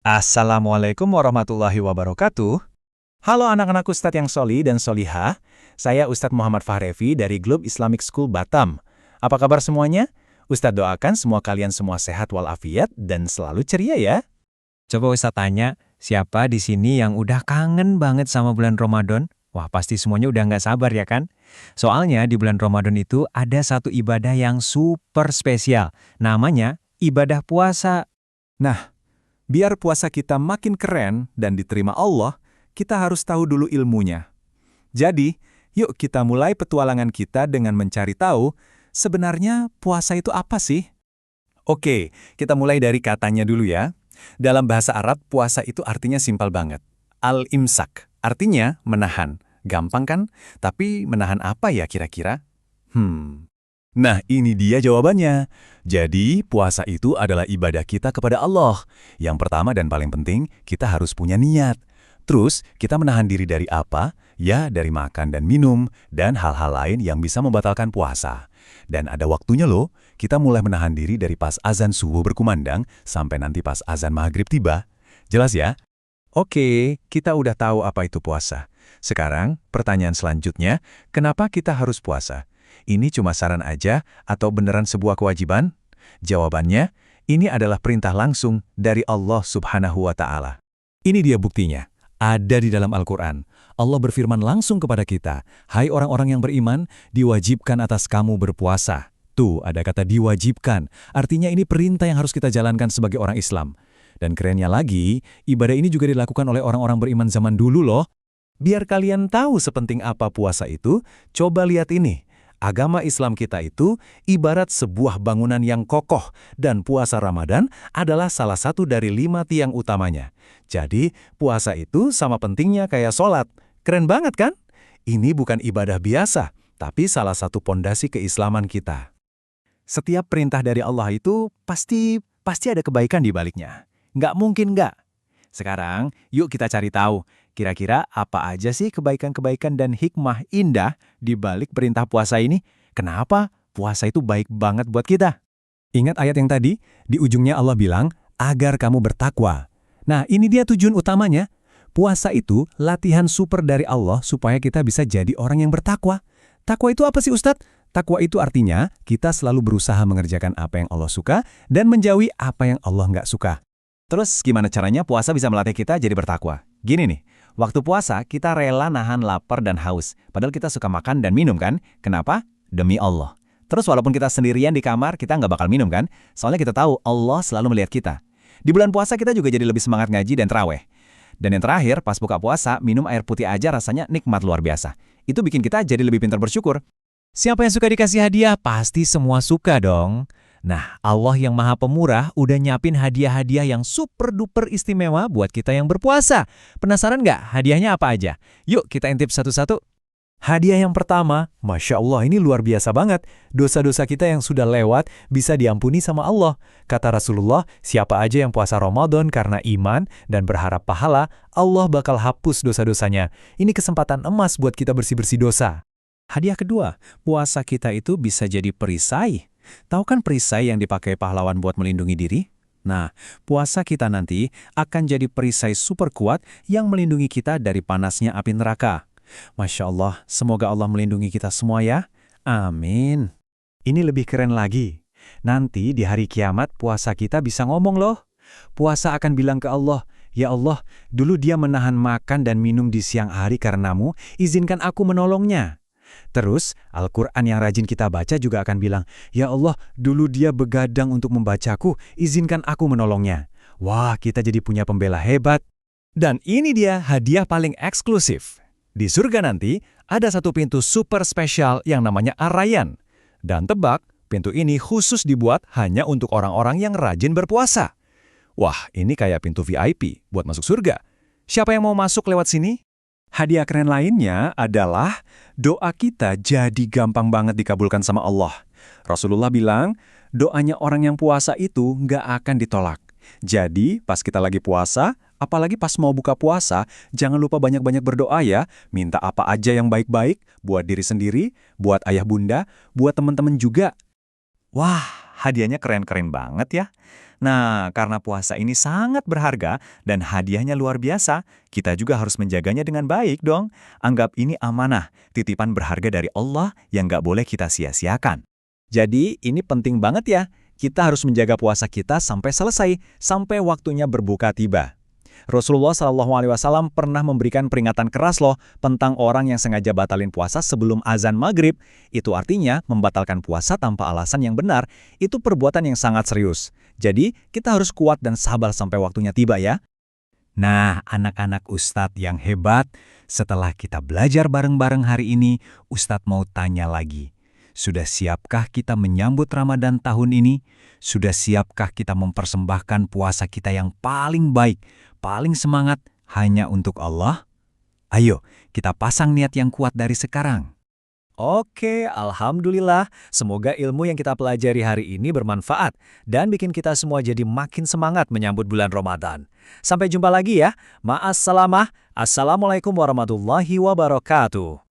Assalamualaikum warahmatullahi wabarakatuh. Halo anak-anak Ustadz yang soli dan solihah. Saya Ustadz Muhammad Fahrevi dari Globe Islamic School Batam. Apa kabar semuanya? Ustadz doakan semua kalian semua sehat walafiat dan selalu ceria ya. Coba Ustadz tanya, siapa di sini yang udah kangen banget sama bulan Ramadan? Wah, pasti semuanya udah nggak sabar ya kan? Soalnya di bulan Ramadan itu ada satu ibadah yang super spesial. Namanya ibadah puasa. Nah, biar puasa kita makin keren dan diterima Allah, kita harus tahu dulu ilmunya. Jadi, yuk kita mulai petualangan kita dengan mencari tahu sebenarnya puasa itu apa sih? Oke, kita mulai dari katanya dulu ya. Dalam bahasa Arab, puasa itu artinya simpel banget. Al-imsak, artinya menahan. Gampang kan? Tapi menahan apa ya kira-kira? Nah, ini dia jawabannya. Jadi, puasa itu adalah ibadah kita kepada Allah. Yang pertama dan paling penting, kita harus punya niat. Terus, kita menahan diri dari apa? Ya, dari makan dan minum, dan hal-hal lain yang bisa membatalkan puasa. Dan ada waktunya loh, kita mulai menahan diri dari pas azan subuh berkumandang sampai nanti pas azan maghrib tiba. Jelas ya? Oke, kita udah tahu apa itu puasa. Sekarang, pertanyaan selanjutnya, kenapa kita harus puasa? Ini cuma saran aja atau beneran sebuah kewajiban? Jawabannya, ini adalah perintah langsung dari Allah Subhanahu wa Ta'ala. Ini dia buktinya. Ada di dalam Al-Quran. Allah berfirman langsung kepada kita, "Hai orang-orang yang beriman, diwajibkan atas kamu berpuasa." Tuh, ada kata diwajibkan. Artinya ini perintah yang harus kita jalankan sebagai orang Islam. Dan kerennya lagi, ibadah ini juga dilakukan oleh orang-orang beriman zaman dulu loh. Biar kalian tahu sepenting apa puasa itu, coba lihat ini. Agama Islam kita itu ibarat sebuah bangunan yang kokoh dan puasa Ramadan adalah salah satu dari 5 tiang utamanya. Jadi, puasa itu sama pentingnya kayak sholat. Keren banget kan? Ini bukan ibadah biasa, tapi salah satu pondasi keislaman kita. Setiap perintah dari Allah itu pasti ada kebaikan di baliknya. Nggak mungkin nggak. Sekarang, yuk kita cari tahu, kira-kira apa aja sih kebaikan-kebaikan dan hikmah indah di balik perintah puasa ini? Kenapa puasa itu baik banget buat kita? Ingat ayat yang tadi? Di ujungnya Allah bilang, agar kamu bertakwa. Nah, ini dia tujuan utamanya. Puasa itu latihan super dari Allah supaya kita bisa jadi orang yang bertakwa. Takwa itu apa sih Ustadz? Takwa itu artinya kita selalu berusaha mengerjakan apa yang Allah suka dan menjauhi apa yang Allah nggak suka. Terus gimana caranya puasa bisa melatih kita jadi bertakwa? Gini nih, waktu puasa kita rela nahan lapar dan haus. Padahal kita suka makan dan minum kan? Kenapa? Demi Allah. Terus walaupun kita sendirian di kamar, kita nggak bakal minum kan? Soalnya kita tahu Allah selalu melihat kita. Di bulan puasa kita juga jadi lebih semangat ngaji dan traweh. Dan yang terakhir, pas buka puasa, minum air putih aja rasanya nikmat luar biasa. Itu bikin kita jadi lebih pintar bersyukur. Siapa yang suka dikasih hadiah? Pasti semua suka dong. Nah, Allah yang Maha Pemurah udah nyiapin hadiah-hadiah yang super duper istimewa buat kita yang berpuasa. Penasaran nggak hadiahnya apa aja? Yuk kita intip satu-satu. Hadiah yang pertama, Masya Allah ini luar biasa banget. Dosa-dosa kita yang sudah lewat bisa diampuni sama Allah. Kata Rasulullah, siapa aja yang puasa Ramadan karena iman dan berharap pahala, Allah bakal hapus dosa-dosanya. Ini kesempatan emas buat kita bersih-bersih dosa. Hadiah kedua, puasa kita itu bisa jadi perisai. Tahu kan perisai yang dipakai pahlawan buat melindungi diri? Nah, puasa kita nanti akan jadi perisai super kuat yang melindungi kita dari panasnya api neraka. Masya Allah, semoga Allah melindungi kita semua ya. Amin. Ini lebih keren lagi. Nanti di hari kiamat puasa kita bisa ngomong loh. Puasa akan bilang ke Allah, "Ya Allah, dulu dia menahan makan dan minum di siang hari karenamu, izinkan aku menolongnya." Terus, Al-Quran yang rajin kita baca juga akan bilang, "Ya Allah, dulu dia begadang untuk membacaku, izinkan aku menolongnya." Wah, kita jadi punya pembela hebat. Dan ini dia hadiah paling eksklusif. Di surga nanti, ada satu pintu super spesial yang namanya Ar-Rayyan. Dan tebak, pintu ini khusus dibuat hanya untuk orang-orang yang rajin berpuasa. Wah, ini kayak pintu VIP buat masuk surga. Siapa yang mau masuk lewat sini? Hadiah keren lainnya adalah doa kita jadi gampang banget dikabulkan sama Allah. Rasulullah bilang, doanya orang yang puasa itu nggak akan ditolak. Jadi, pas kita lagi puasa, apalagi pas mau buka puasa, jangan lupa banyak-banyak berdoa ya. Minta apa aja yang baik-baik, buat diri sendiri, buat ayah bunda, buat teman-teman juga. Wah, hadiahnya keren-keren banget ya. Nah, karena puasa ini sangat berharga dan hadiahnya luar biasa, kita juga harus menjaganya dengan baik dong. Anggap ini amanah, titipan berharga dari Allah yang nggak boleh kita sia-siakan. Jadi, ini penting banget ya. Kita harus menjaga puasa kita sampai selesai, sampai waktunya berbuka tiba. Rasulullah SAW pernah memberikan peringatan keras loh tentang orang yang sengaja batalin puasa sebelum azan maghrib. Itu artinya membatalkan puasa tanpa alasan yang benar. Itu perbuatan yang sangat serius. Jadi, kita harus kuat dan sabar sampai waktunya tiba ya. Nah, anak-anak Ustadz yang hebat, setelah kita belajar bareng-bareng hari ini, Ustadz mau tanya lagi. Sudah siapkah kita menyambut Ramadan tahun ini? Sudah siapkah kita mempersembahkan puasa kita yang paling baik, paling semangat hanya untuk Allah? Ayo, kita pasang niat yang kuat dari sekarang. Oke, alhamdulillah. Semoga ilmu yang kita pelajari hari ini bermanfaat dan bikin kita semua jadi makin semangat menyambut bulan Ramadan. Sampai jumpa lagi ya. Ma'assalamah. Assalamualaikum warahmatullahi wabarakatuh.